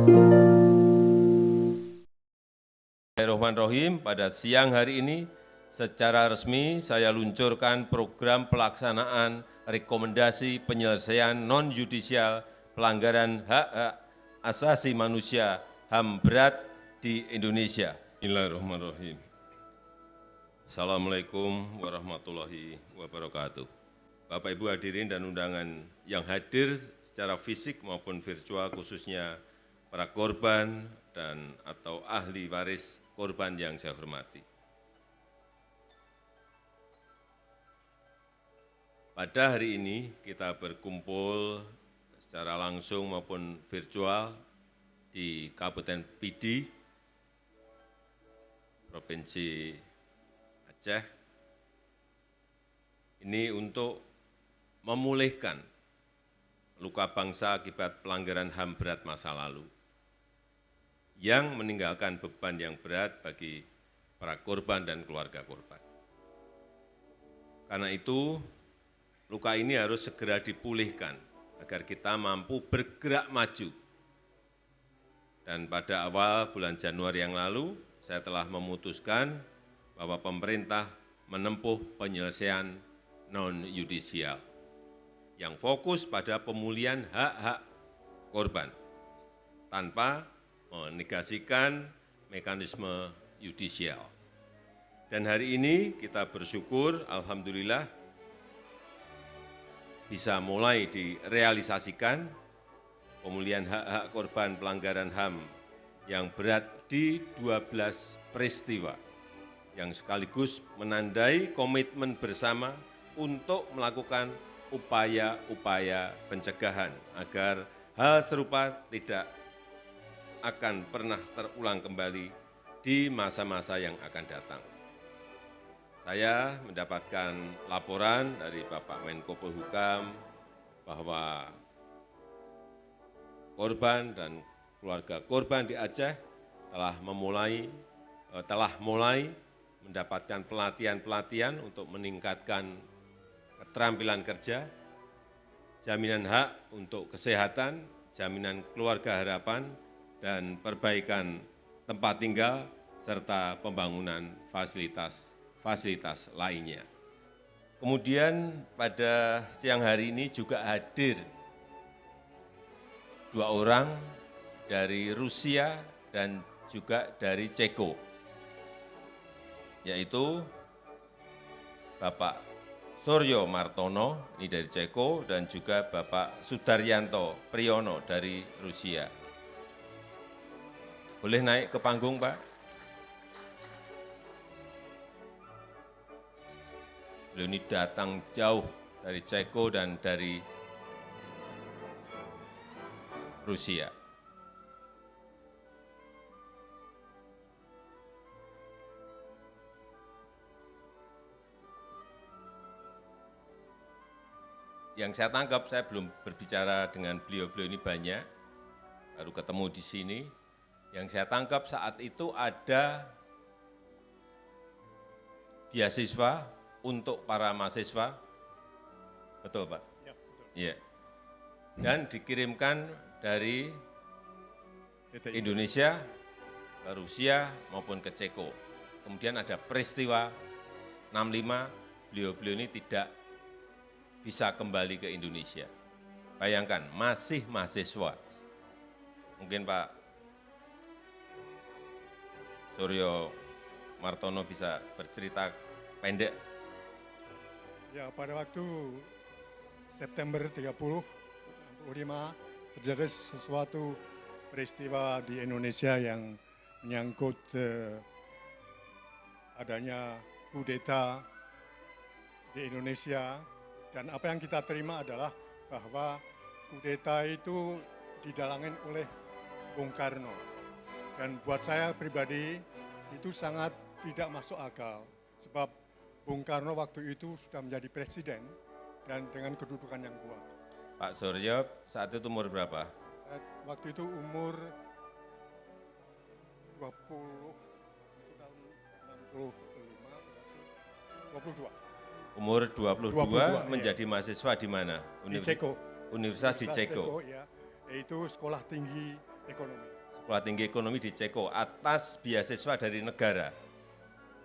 Bismillahirrahmanirrahim. Pada siang hari ini, secara resmi saya luncurkan program pelaksanaan rekomendasi penyelesaian non-yudisial pelanggaran hak-hak asasi manusia HAM berat di Indonesia. Bismillahirrahmanirrahim. Assalamualaikum warahmatullahi wabarakatuh. Bapak Ibu hadirin dan undangan yang hadir secara fisik maupun virtual, khususnya para korban dan atau ahli waris korban yang saya hormati. Pada hari ini kita berkumpul secara langsung maupun virtual di Kabupaten Pidi, Provinsi Aceh. Ini untuk memulihkan luka bangsa akibat pelanggaran HAM berat masa lalu, yang meninggalkan beban yang berat bagi para korban dan keluarga korban. Karena itu, luka ini harus segera dipulihkan agar kita mampu bergerak maju. Dan pada awal bulan Januari yang lalu, saya telah memutuskan bahwa pemerintah menempuh penyelesaian non-yudisial yang fokus pada pemulihan hak-hak korban tanpa menegasikan mekanisme yudisial. Dan hari ini kita bersyukur, alhamdulillah, bisa mulai direalisasikan pemulihan hak-hak korban pelanggaran HAM yang berat di 12 peristiwa, yang sekaligus menandai komitmen bersama untuk melakukan upaya-upaya pencegahan agar hal serupa tidak akan pernah terulang kembali di masa-masa yang akan datang. Saya mendapatkan laporan dari Bapak Menko Polhukam bahwa korban dan keluarga korban di Aceh telah mulai mendapatkan pelatihan-pelatihan untuk meningkatkan keterampilan kerja, jaminan hak untuk kesehatan, jaminan keluarga harapan, dan perbaikan tempat tinggal, serta pembangunan fasilitas lainnya. Kemudian pada siang hari ini juga hadir 2 orang dari Rusia dan juga dari Ceko, yaitu Bapak Suryo Martono, ini dari Ceko, dan juga Bapak Sudaryanto Priyono dari Rusia. Boleh naik ke panggung, Pak? Beliau ini datang jauh dari Ceko dan dari Rusia. Yang saya tangkap, saya belum berbicara dengan beliau-beliau ini banyak, baru ketemu di sini. Yang saya tangkap saat itu ada beasiswa untuk para mahasiswa, betul Pak? Ya, betul. Iya. Dan dikirimkan dari Indonesia ke Rusia maupun ke Ceko. Kemudian ada peristiwa 65, beliau-beliau ini tidak bisa kembali ke Indonesia. Bayangkan, masih mahasiswa. Mungkin Pak Suryo Martono bisa bercerita pendek. Ya, pada waktu September 30, 65 terjadi sesuatu peristiwa di Indonesia yang menyangkut adanya kudeta di Indonesia, dan apa yang kita terima adalah bahwa kudeta itu didalangin oleh Bung Karno. Dan buat saya pribadi itu sangat tidak masuk akal, sebab Bung Karno waktu itu sudah menjadi presiden dan dengan kedudukan yang kuat. Pak Suryo saat itu umur berapa? Waktu itu umur 20, itu tahun 65, 22. Umur 22 menjadi iya. Mahasiswa di mana? Di Ceko. Universitas di Ceko. Ya, yaitu Sekolah Tinggi Ekonomi. sekolah tinggi ekonomi di Ceko atas beasiswa dari negara.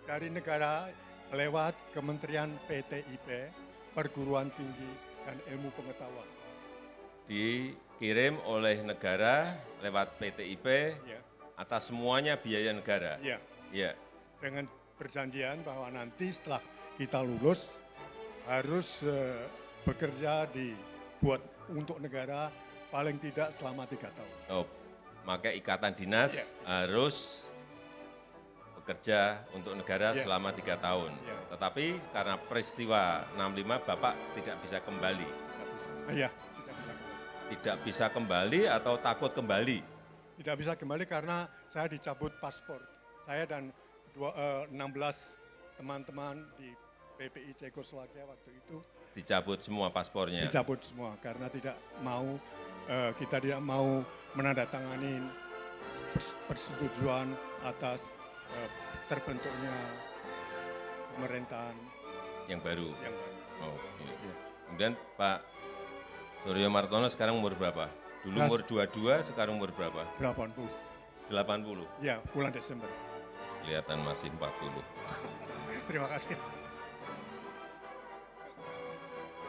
Dari negara lewat Kementerian PTIP, Perguruan Tinggi dan Ilmu Pengetahuan. Dikirim oleh negara lewat PTIP Ya, atas semuanya biaya negara. ya. Ya, Dengan perjanjian bahwa nanti setelah kita lulus harus bekerja dibuat untuk negara paling tidak selama 3 tahun. oh, maka ikatan dinas Ya. harus bekerja untuk negara Ya. selama 3 tahun. Ya. Tetapi karena peristiwa 65 Bapak tidak bisa kembali. Tidak bisa. Ya, tidak bisa kembali. Tidak bisa kembali atau takut kembali? Tidak bisa kembali karena saya dicabut paspor. Saya dan 16 teman-teman di PPI Cekoslowakia waktu itu Dicabut semua paspornya. dicabut semua karena kita tidak mau menandatangani persetujuan atas terbentuknya pemerintahan Yang baru. yang baru. Oh, iya. Kemudian Pak Suryo Martono sekarang umur berapa? Dulu Saya- umur 22, sekarang umur berapa? 80. 80. Ya, bulan Desember. Kelihatan masih 40. Terima kasih.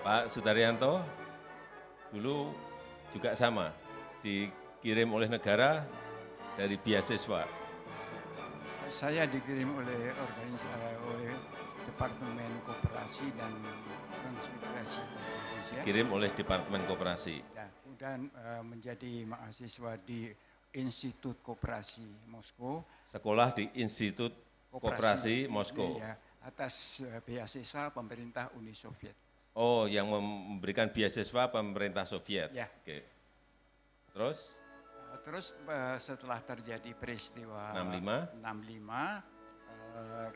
Pak Sudaryanto dulu juga sama, dikirim oleh negara dari beasiswa. Saya dikirim oleh oleh Departemen Koperasi dan Transmigrasi Indonesia. Dikirim oleh Departemen Koperasi. Ya, kemudian menjadi mahasiswa di Institut Koperasi Moskow. Sekolah di Institut Koperasi Moskow. Ya, atas beasiswa pemerintah Uni Soviet. Oh, yang memberikan beasiswa pemerintah Soviet. Ya. Oke. Terus Terus setelah terjadi peristiwa 65?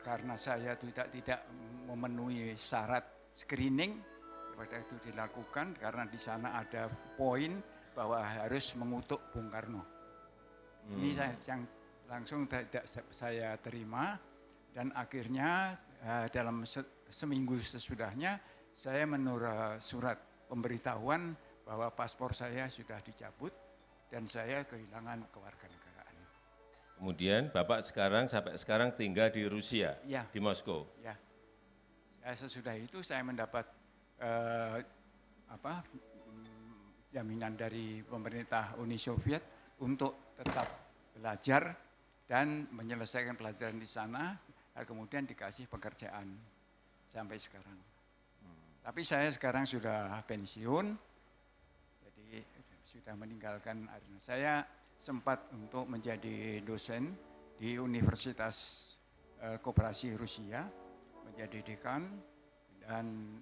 Karena saya tidak memenuhi syarat screening, pada itu dilakukan karena di sana ada poin bahwa harus mengutuk Bung Karno. Ini saya yang langsung tidak saya terima dan akhirnya dalam seminggu sesudahnya saya menurut surat pemberitahuan bahwa paspor saya sudah dicabut dan saya kehilangan kewarganegaraan. Kemudian Bapak sampai sekarang tinggal di Rusia, Ya. di Moskow. Ya, sesudah itu saya mendapat jaminan dari pemerintah Uni Soviet untuk tetap belajar dan menyelesaikan pelajaran di sana, kemudian dikasih pekerjaan sampai sekarang. Tapi saya sekarang sudah pensiun, jadi sudah meninggalkan arena. Saya sempat untuk menjadi dosen di Universitas Koperasi Rusia, menjadi dekan dan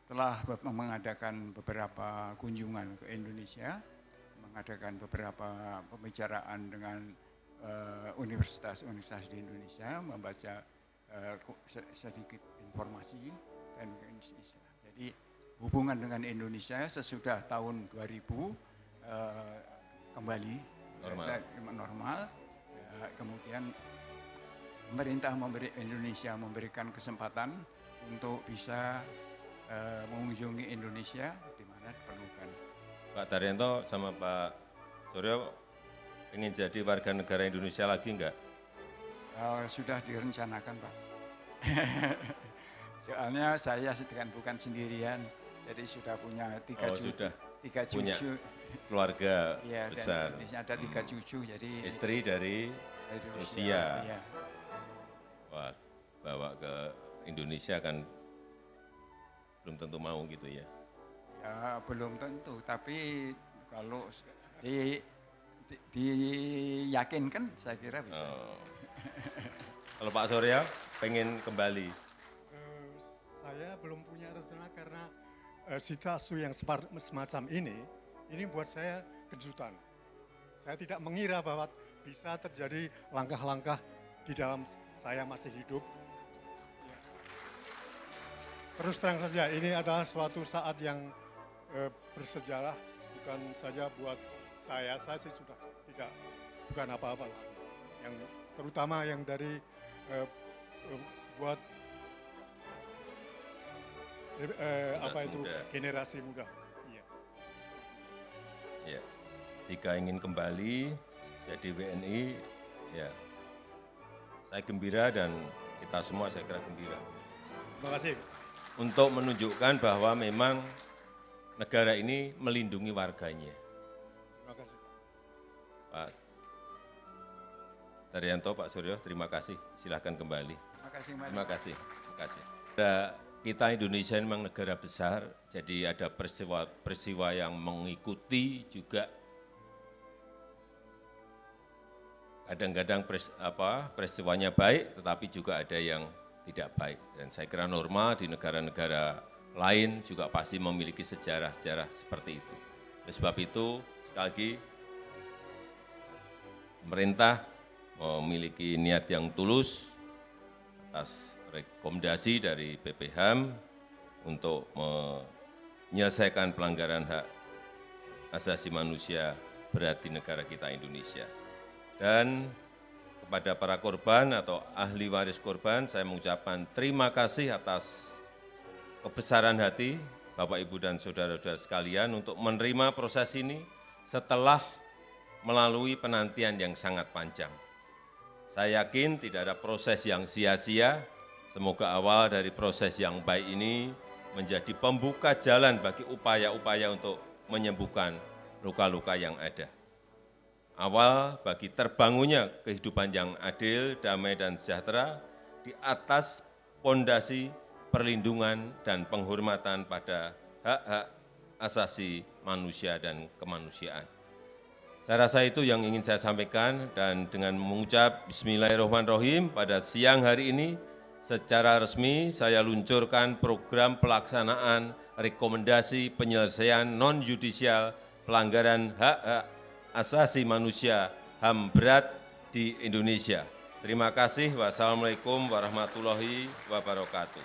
telah mengadakan beberapa kunjungan ke Indonesia, mengadakan beberapa pembicaraan dengan universitas-universitas di Indonesia, membaca sedikit informasi dan ke Indonesia. Jadi hubungan dengan Indonesia sesudah tahun 2000 kembali normal. Kemudian pemerintah Indonesia memberikan kesempatan untuk bisa mengunjungi Indonesia di mana diperlukan. Pak Daryanto sama Pak Suryo ingin jadi warga negara Indonesia lagi enggak? Sudah direncanakan, Pak. Soalnya saya bukan sendirian, jadi sudah punya tiga punya cucu. Keluarga Ya, besar. dan di sini ada 3 cucu, jadi Istri dari Rusia. Ya. Wah, bawa ke Indonesia kan belum tentu mau gitu ya. Ya, belum tentu, tapi kalau diyakinkan saya kira bisa. Oh. Kalau Pak Surya pengen kembali. Saya belum punya rencana karena situasi yang semacam ini buat saya kejutan. Saya tidak mengira bahwa bisa terjadi langkah-langkah di dalam saya masih hidup. Ya. Terus terang saja, ini adalah suatu saat yang bersejarah, bukan saja buat saya sih sudah bukan apa-apa. Yang terutama yang dari buat Generasi muda. generasi muda. Iya. Ya. jika ingin kembali jadi WNI, ya saya gembira dan kita semua saya kira gembira. Terima kasih. Untuk menunjukkan bahwa memang negara ini melindungi warganya. Terima kasih. Pak Daryanto, Pak Suryo, terima kasih. Silahkan kembali. Terima kasih, Mas. Terima kasih. Terima kasih. Kita Indonesia memang negara besar, jadi ada peristiwa yang mengikuti juga. Kadang-kadang peristiwanya baik, tetapi juga ada yang tidak baik. Dan saya kira normal di negara-negara lain juga pasti memiliki sejarah-sejarah seperti itu. Oleh sebab itu, sekali lagi, pemerintah memiliki niat yang tulus atas rekomendasi dari BPHAM untuk menyelesaikan pelanggaran hak asasi manusia berat di negara kita Indonesia. Dan kepada para korban atau ahli waris korban, saya mengucapkan terima kasih atas kebesaran hati Bapak, Ibu, dan saudara-saudara sekalian untuk menerima proses ini setelah melalui penantian yang sangat panjang. Saya yakin tidak ada proses yang sia-sia. Semoga awal dari proses yang baik ini menjadi pembuka jalan bagi upaya-upaya untuk menyembuhkan luka-luka yang ada. Awal bagi terbangunnya kehidupan yang adil, damai, dan sejahtera di atas pondasi perlindungan dan penghormatan pada hak-hak asasi manusia dan kemanusiaan. Saya rasa itu yang ingin saya sampaikan, dan dengan mengucap Bismillahirrahmanirrahim pada siang hari ini, secara resmi saya luncurkan program pelaksanaan rekomendasi penyelesaian non-yudisial pelanggaran hak-hak asasi manusia HAM berat di Indonesia. Terima kasih. Wassalamualaikum warahmatullahi wabarakatuh.